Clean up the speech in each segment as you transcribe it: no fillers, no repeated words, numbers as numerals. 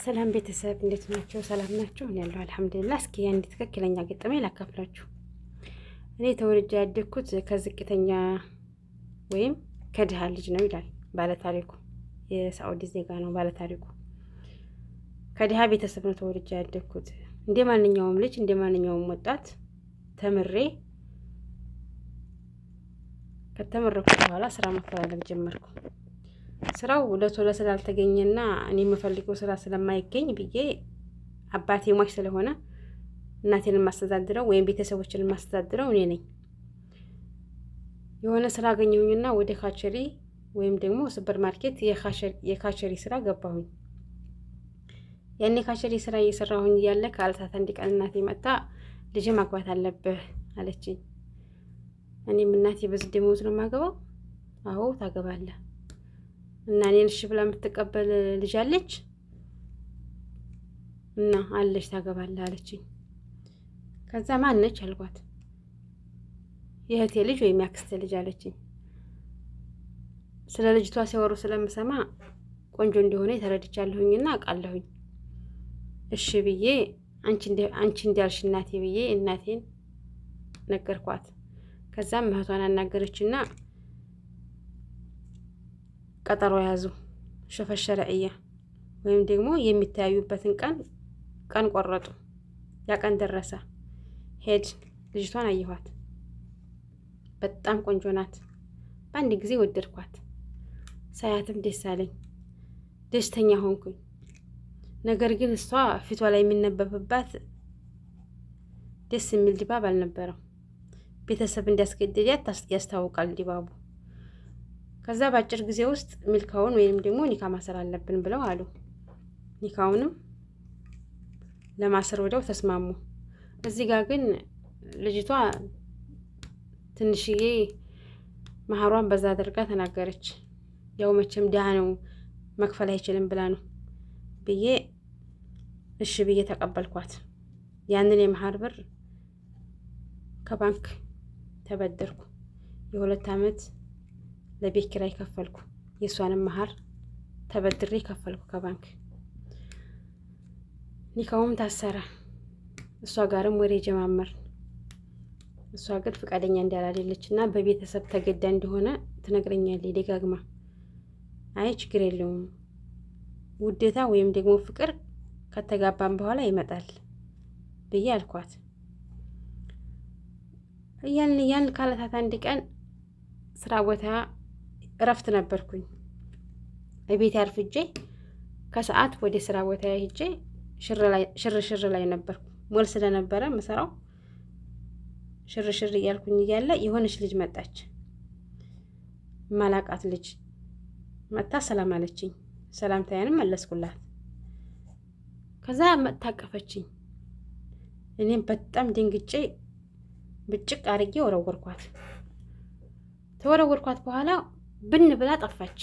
ሰላም ቤተሰብ እንዴት ናቸው? ሰላም ናቸው? እኔ ያለሁ አልሐምዱሊላህ። እስኪ አንድ ትክክለኛ ገጠመኝ ላካፍላችሁ። እኔ ተወልጄ ያደግኩት ከዝቅተኛ ወይም ከድሃ ልጅ ነው ይላል ባለታሪኩ። የሳዑዲ ዜጋ ነው ባለታሪኩ። ከድሃ ቤተሰብ ነው ተወልጄ ያደግኩት። እንደ ማንኛውም ልጅ እንደ ማንኛውም ወጣት ተምሬ ከተመረኩ በኋላ ስራ መፈላለግ ጀመርኩ። ስራው ለቶሎ ስላልተገኘና እኔ የምፈልገው ስራ ስለማይገኝ ብዬ አባቴ ሟች ስለሆነ እናቴን ማስተዳድረው ወይም ቤተሰቦችን ማስተዳድረው እኔ ነኝ። የሆነ ስራ አገኘሁኝና ወደ ካቸሪ ወይም ደግሞ ሱፐር ማርኬት የካቸሪ ስራ ገባሁኝ። ያኔ ካቸሪ ስራ እየሰራሁኝ እያለ ከአልታት አንድ ቀን እናቴ መጣ፣ ልጅ ማግባት አለብህ አለችኝ። እኔም እናቴ በዚህ ደሞዝ ነው የማገባው? አዎ ታገባለህ። እና እኔን እሺ ብላ የምትቀበል ልጅ አለች? እና አለች ታገባለህ አለችኝ። ከዛ ማነች አልኳት። የእህቴ ልጅ ወይም ያክስቴ ልጅ አለችኝ። ስለ ልጅቷ ሲያወሩ ስለምሰማ ቆንጆ እንደሆነ ተረድቻለሁኝና አውቃለሁኝ። እሺ ብዬ አንቺ እንዳልሽ እናቴ ብዬ እናቴን ነገርኳት። ከዛም እህቷን አናገረችና ቀጠሮ ያዙ። ሸፈት ሸርዕያ ወይም ደግሞ የሚተያዩበትን ቀን ቆረጡ። ያ ቀን ደረሰ። ሄድ ልጅቷን አየኋት። በጣም ቆንጆ ናት። በአንድ ጊዜ ወደድኳት። ሳያትም ደስ አለኝ፣ ደስተኛ ሆንኩኝ። ነገር ግን እሷ ፊቷ ላይ የሚነበብባት ደስ የሚል ድባብ አልነበረው። ቤተሰብ እንዲያስገድዳት ያስታውቃል ድባቡ። ከዛ በአጭር ጊዜ ውስጥ ሚልካውን ወይም ደግሞ ኒካ ማሰር አለብን ብለው አሉ። ኒካውንም ለማሰር ወዲያው ተስማሙ። እዚህ ጋር ግን ልጅቷ ትንሽዬ መሀሯን በዛ አድርጋ ተናገረች። ያው መቼም ድሃ ነው መክፈል አይችልም ብላ ነው ብዬ እሺ ብዬ ተቀበልኳት። ያንን የመሀር ብር ከባንክ ተበደርኩ። የ2 ዓመት ለቤት ኪራይ ከፈልኩ። የሷንም መሀር ተበድሬ ከፈልኩ ከባንክ። ኒካውም ታሰረ። እሷ ጋርም ወሬ ጀማመር። እሷ ግን ፈቃደኛ እንዳላደለችና በቤተሰብ ተገዳ እንደሆነ ትነግረኛለች ደጋግማ። አይ ችግር የለውም ውዴታ ወይም ደግሞ ፍቅር ከተጋባን በኋላ ይመጣል ብዬ አልኳት። ያን ካለታት አንድ ቀን ስራ ቦታ እረፍት ነበርኩኝ። እቤት አርፍጄ ከሰዓት ወደ ስራ ቦታ ሄጄ ሽር ላይ ነበርኩ። ሞል ስለነበረ ምሰራው ሽር እያልኩኝ እያለ የሆነች ልጅ መጣች። ማላቃት ልጅ መጣ፣ ሰላም አለችኝ። ሰላምታዬንም መለስኩላት። ከዛ መታቀፈችኝ። እኔም በጣም ድንግጬ ብጭቅ አርጌ ወረወርኳት። ተወረወርኳት በኋላ ብን ብላ ጠፋች።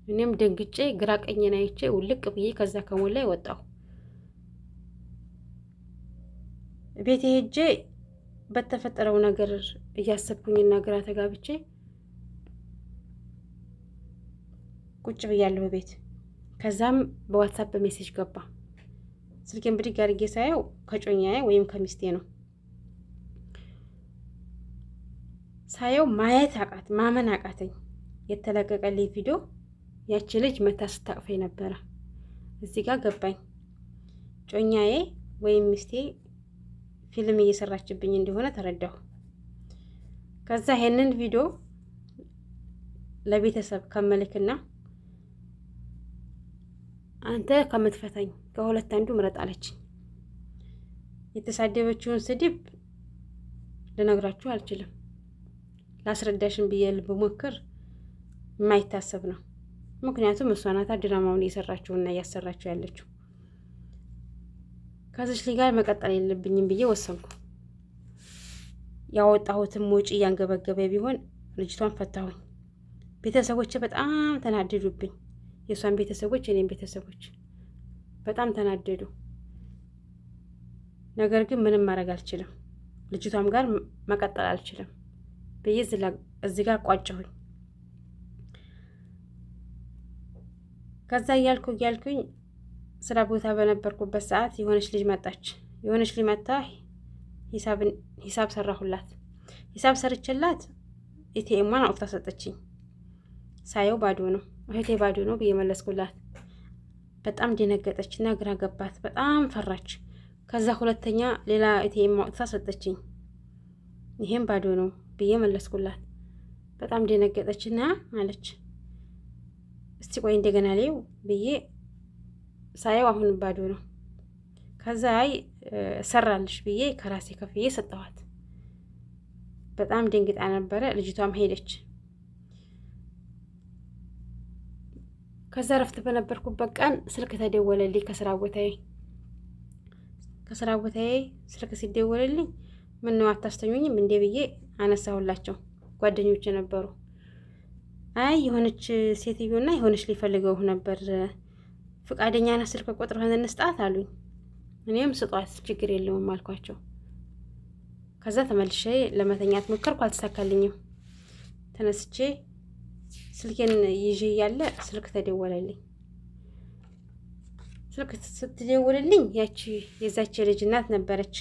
እኔም ደንግጬ ግራ ቀኝን አይቼ ውልቅ ብዬ ከዛ ከሞላ ወጣሁ። ቤቴ ሄጄ በተፈጠረው ነገር እያሰብኩኝና ግራ ተጋብቼ ቁጭ ብያለሁ ቤት። ከዛም በዋትስአፕ በሜሴጅ ገባ። ስልኬን ብድግ አድርጌ ሳየው ከጮኛዬ ወይም ከሚስቴ ነው። ሳየው ማመን አቃተኝ። የተለቀቀልኝ ቪዲዮ ያቺ ልጅ መታ ስታቅፈኝ ነበረ። እዚህ ጋር ገባኝ። ጮኛዬ ወይም ሚስቴ ፊልም እየሰራችብኝ እንደሆነ ተረዳሁ። ከዛ ይሄንን ቪዲዮ ለቤተሰብ ከመልክና አንተ ከምትፈታኝ ከሁለት አንዱ ምረጥ አለችኝ። የተሳደበችውን ስድብ ልነግራችሁ አልችልም። ላስረዳሽን ብዬ ብሞክር የማይታሰብ ነው። ምክንያቱም እሷ ናታ ድራማውን እየሰራችውና እያሰራችው ያለችው። ከዚች ልጅ ጋር መቀጠል የለብኝም ብዬ ወሰንኩ። ያወጣሁትም ወጪ እያንገበገበ ቢሆን ልጅቷን ፈታሁኝ። ቤተሰቦቼ በጣም ተናደዱብኝ። የሷን ቤተሰቦች የኔን ቤተሰቦች በጣም ተናደዱ። ነገር ግን ምንም ማድረግ አልችልም፣ ልጅቷም ጋር መቀጠል አልችልም ብዬ እዚህ ጋር ቋጨሁኝ። ከዛ እያልኩኝ ስራ ቦታ በነበርኩበት ሰዓት የሆነች ልጅ መጣች። የሆነች ልጅ መጣ ሂሳብ ሰራሁላት። ሂሳብ ሰርችላት ኤቲኤሟን አውጥታ ሰጠችኝ። ሳየው ባዶ ነው። እህቴ ባዶ ነው ብዬ መለስኩላት። በጣም ደነገጠች እና ግራ ገባት። በጣም ፈራች። ከዛ ሁለተኛ ሌላ ኤቲኤም አውጥታ ሰጠችኝ። ይሄም ባዶ ነው ብዬ መለስኩላት። በጣም ደነገጠች እና አለች እስቲ ቆይ እንደገና ሊው ብዬ ሳየው አሁን ባዶ ነው። ከዛ ሰራልሽ ብዬ ከራሴ ከፍዬ ሰጠኋት። በጣም ደንግጣ ነበረ። ልጅቷም ሄደች። ከዛ ረፍት በነበርኩበት ቀን ስልክ ተደወለልኝ ከስራ ቦታዬ ስልክ ሲደወለልኝ ምን ነው አታስተኙኝም እንዴ ብዬ አነሳሁላቸው። ጓደኞቼ ነበሩ። አይ የሆነች ሴትዮና የሆነች ሊፈልገው ነበር ፍቃደኛ ናት፣ ስልክ ቁጥርህን እንስጣት አሉኝ። እኔም ስጧት ችግር የለውም አልኳቸው። ከዛ ተመልሼ ለመተኛት ሞከርኩ፣ አልተሳካልኝም። ተነስቼ ስልኬን ይዤ እያለ ስልክ ተደወለልኝ። ስልክ ስትደውልልኝ የዛች ልጅ እናት ነበረች።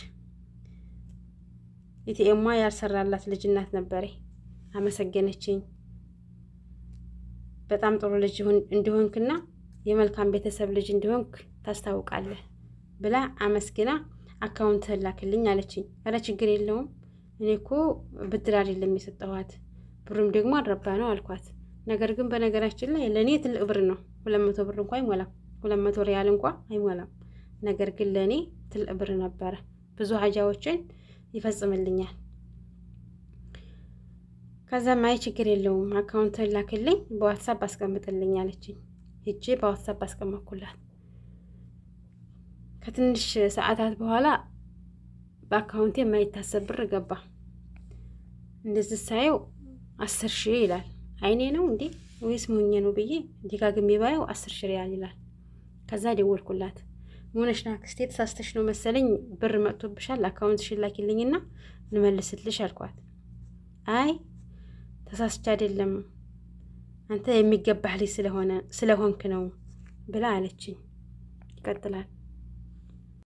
ኤቲኤሟ ያልሰራላት ልጅ እናት ነበረች። አመሰገነችኝ። በጣም ጥሩ ልጅ እንደሆንክና የመልካም ቤተሰብ ልጅ እንደሆንክ ታስታውቃለህ ብላ አመስግና አካውንትህን ላክልኝ አለችኝ። ኧረ ችግር የለውም እኔ እኮ ብድር አይደለም የሰጠኋት ብሩም ደግሞ አልረባ ነው አልኳት። ነገር ግን በነገራችን ላይ ለእኔ ትልቅ ብር ነው። 200 ብር እንኳን አይሞላም፣ 200 ሪያል እንኳን አይሞላም። ነገር ግን ለእኔ ትልቅ ብር ነበረ። ብዙ ሀጃዎችን ይፈጽምልኛል። ከዛም አይ ችግር የለውም አካውንትህን ላክልኝ በዋትሳፕ አስቀምጥልኝ አለችኝ። ሂጄ በዋትሳፕ አስቀመጥኩላት። ከትንሽ ሰዓታት በኋላ በአካውንቴ የማይታሰብ ብር ገባ። እንደዚህ ሳየው 10,000 ይላል። አይኔ ነው እንዴ ወይስ ሞኘ ነው ብዬ ደጋግሜ ባየው 10,000 ሪያል ይላል። ከዛ ደወልኩላት። ሆነሽ ና አክስቴ ተሳስተሽ ነው መሰለኝ ብር መጥቶብሻል፣ አካውንትሽን ላኪልኝና ልመልስልሽ አልኳት። አይ ተሳስቼ አይደለም አንተ የሚገባህ ልጅ ስለሆንክ ነው ብላ አለችኝ። ይቀጥላል።